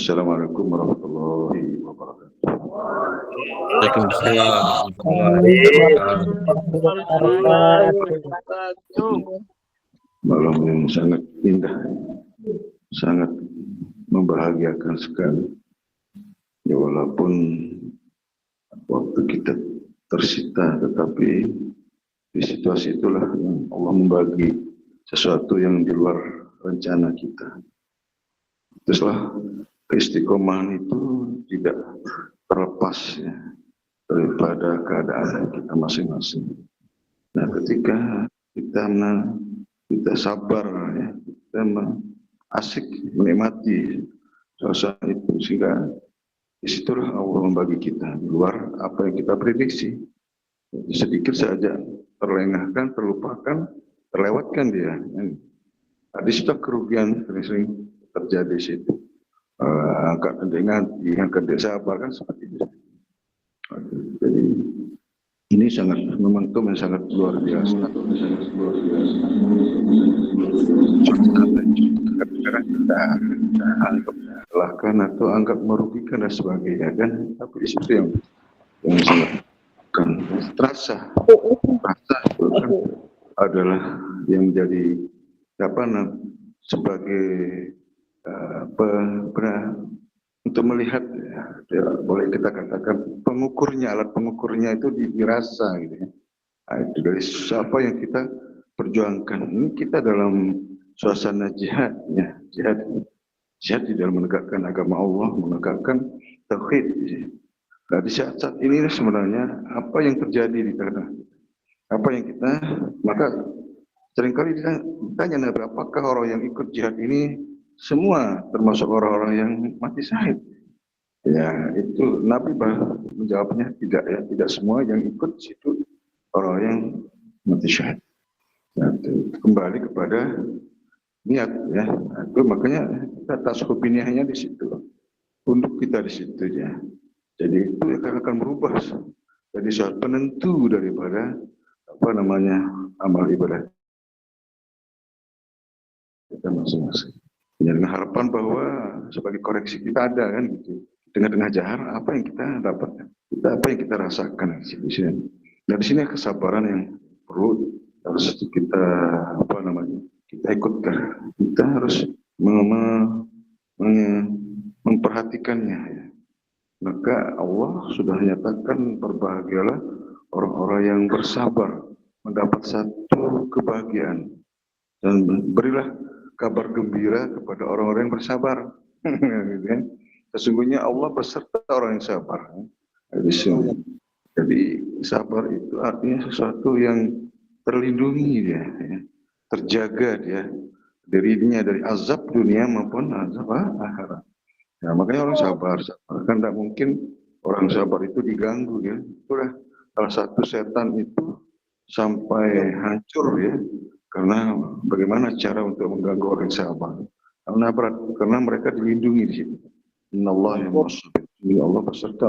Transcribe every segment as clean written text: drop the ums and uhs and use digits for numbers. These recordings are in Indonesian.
Assalamualaikum warahmatullahi wabarakatuh. Waalaikumsalam warahmatullahi wabarakatuh. Malam yang sangat indah, sangat membahagiakan sekali. Ya walaupun waktu kita tersita, tetapi di situasi itulah yang Allah membagi sesuatu yang di luar rencana kita. Itulah keistiqomahan itu tidak terlepas ya, daripada keadaan kita masing-masing. Nah, ketika kita sabar ya, kita asik menikmati suasana itu, sehingga disitulah Allah membagi kita di luar apa yang kita prediksi. Sedikit saja terlengahkan, terlupakan, terlewatkan dia. Nah, di situ kerugian sering terjadi di situ. Angkat dengan angkat desa apa kan seperti itu. Jadi ini sangat momentum yang sangat luar biasa. Kadang-kadang kita anggap melelahkan atau anggap merugikan dan sebagainya kan, tapi di situ yang sangat kan terasa itu kan adalah yang menjadi sebagai untuk melihat ya, boleh kita katakan alat pengukurnya itu dirasa gitu ya. Nah, itu dari siapa yang kita perjuangkan. Ini kita dalam suasana jihad ya, jihad di dalam menegakkan agama Allah, menegakkan tauhid. Nah, di saat ini sebenarnya apa yang terjadi di tengah apa yang kita, maka seringkali ditanya, apakah orang yang ikut jihad ini semua termasuk orang-orang yang mati syahid? Ya, itu Nabi menjawabnya tidak ya, tidak semua yang ikut situ orang yang mati syahid. Nah, itu kembali kepada niat ya. Nah, itu makanya kita tasawufiyahnya di situ. Untuk kita di situ ya. Jadi itu akan berubah. Jadi suatu penentu daripada amal ibadah kita masing-masing. Ya, dengan harapan bahwa sebagai koreksi kita ada kan gitu. Dengan jahar apa yang kita dapatkan, apa yang kita rasakan di sini. Dan di sini kesabaran yang perlu harus kita kita ikutkan. Kita harus memperhatikannya. Ya. Maka Allah sudah menyatakan berbahagialah orang-orang yang bersabar mendapat satu kebahagiaan, dan berilah kabar gembira kepada orang-orang yang bersabar. Sesungguhnya Allah beserta orang yang sabar. Jadi sabar itu artinya sesuatu yang terlindungi dia, ya. Terjaga dia dirinya dari azab dunia maupun azab akhirat. Ya, makanya orang sabar kan tidak mungkin orang sabar itu diganggu ya. Itulah salah satu setan itu sampai hancur ya. Karena bagaimana cara untuk mengganggu orang sabar? Karena mereka dilindungi di situ. Innallaha ma'as-sabirin. Allah beserta.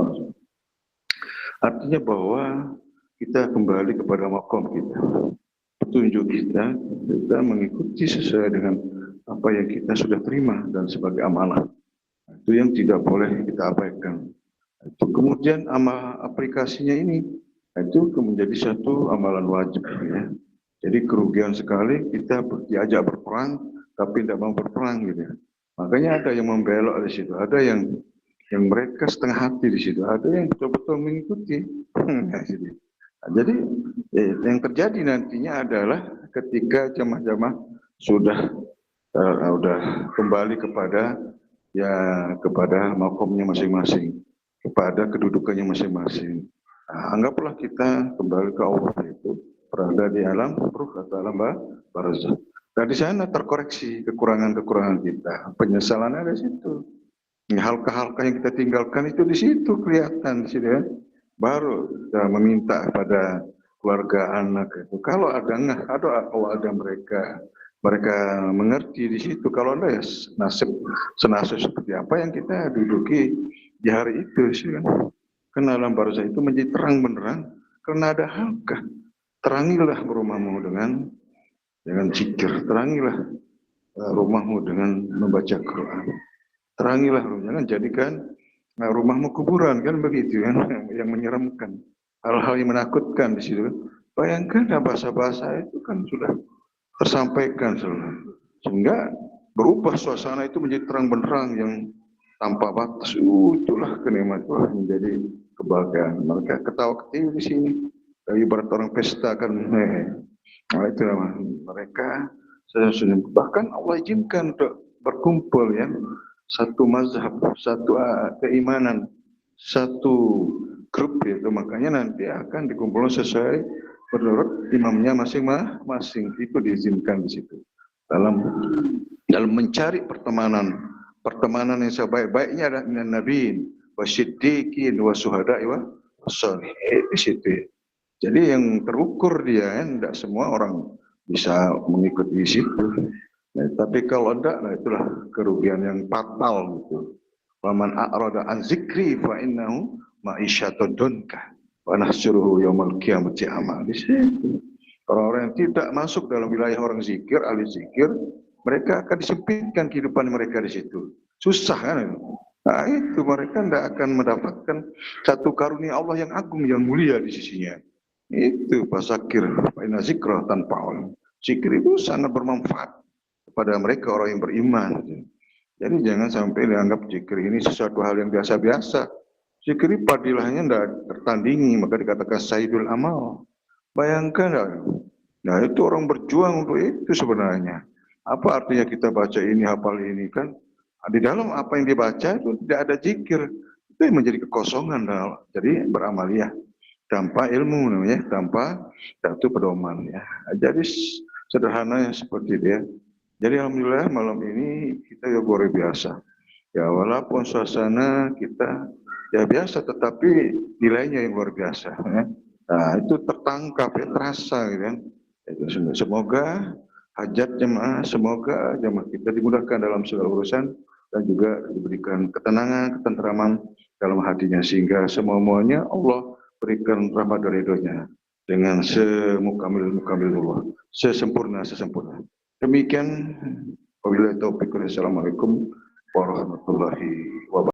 Artinya bahwa kita kembali kepada makom kita. Petunjuk kita mengikuti sesuai dengan apa yang kita sudah terima dan sebagai amanah. Itu yang tidak boleh kita abaikan. Itu kemudian aplikasinya ini itu menjadi satu amalan wajib ya. Jadi kerugian sekali kita diajak berperang tapi tidak mau berperang gitu. Makanya ada yang membelok di situ, ada yang mereka setengah hati di situ, ada yang betul-betul mengikuti. Nah, jadi yang terjadi nantinya adalah ketika jamaah-jamaah sudah kembali kepada makomnya masing-masing, kepada kedudukannya masing-masing. Nah, anggaplah kita kembali ke Allah itu berada di alam ruh atau alam barzakh. Nah, di sana terkoreksi kekurangan-kekurangan kita, penyesalan ada di situ. Hal-hal yang kita tinggalkan itu di situ kelihatan di situ ya. Baru kita meminta pada keluarga anak itu. Kalau ada mereka mengerti di situ. Kalau ada ya senasib seperti apa yang kita duduki di hari itu sih kan. Karena alam barzakh itu menjadi terang benerang karena ada halqah. Terangilah rumahmu dengan zikir, terangilah rumahmu dengan membaca Quran. Terangilah, jangan jadikan rumahmu kuburan, kan begitu kan, yang menyeramkan. Hal-hal yang menakutkan di situ. Bayangkan bahasa-bahasa itu kan sudah tersampaikan sehingga berubah suasana itu menjadi terang benderang yang tanpa batas. Itulah kenikmatan menjadi kebahagiaan. Mereka ketawa ketiwi di sini. Ibarat orang pesta kan. Nah, itu mereka bahkan Allah izinkan untuk berkumpul ya, satu mazhab, satu keimanan, satu grup itu, makanya nanti akan dikumpulkan sesuai menurut imamnya masing-masing. Itu diizinkan di situ dalam mencari pertemanan yang sebaik-baiknya adalah minan nabiin wasiddiqin wasuhada'i wassalihin di situ. Jadi yang terukur dia, tidak semua orang bisa mengikuti di situ. Nah, tapi kalau tidak, nah itulah kerugian yang fatal gitu. Waman a'rada an zikri fa innahu ma'isyatun dunka wa nahsyuruhu yaumil qiyamati a'ma. Di situ. Orang-orang yang tidak masuk dalam wilayah orang zikir, ahli zikir, mereka akan disempitkan kehidupan mereka di situ. Susah kan? Nah, itu mereka tidak akan mendapatkan satu karunia Allah yang agung, yang mulia di sisinya. Itu pasakir, inna zikra tanfa'ul. Zikir itu sangat bermanfaat kepada mereka orang yang beriman. Jadi jangan sampai dianggap zikir ini sesuatu hal yang biasa-biasa. Zikir padilahnya tidak tertandingi, maka dikatakan sayyidul amal. Bayangkan, nah itu orang berjuang untuk itu sebenarnya. Apa artinya kita baca ini, hafal ini kan? Di dalam apa yang dibaca itu tidak ada zikir. Itu yang menjadi kekosongan. Jadi beramaliyah tanpa ilmu namanya, tanpa satu pedoman ya. Jadi sederhana seperti itu ya. Jadi alhamdulillah malam ini kita ya luar biasa. Ya walaupun suasana kita ya biasa, tetapi nilainya yang luar biasa. Ya. Nah itu tertangkap ya, terasa gitu kan. Semoga hajat jemaah, semoga jemaah kita dimudahkan dalam segala urusan dan juga diberikan ketenangan, ketenteraman dalam hatinya sehingga semuanya Allah berikan rahmat dan ridhonya dengan semukamil-mukamilullah, sesempurna. Demikian wabillahi taufiq. Assalamualaikum warahmatullahi wabarakatuh.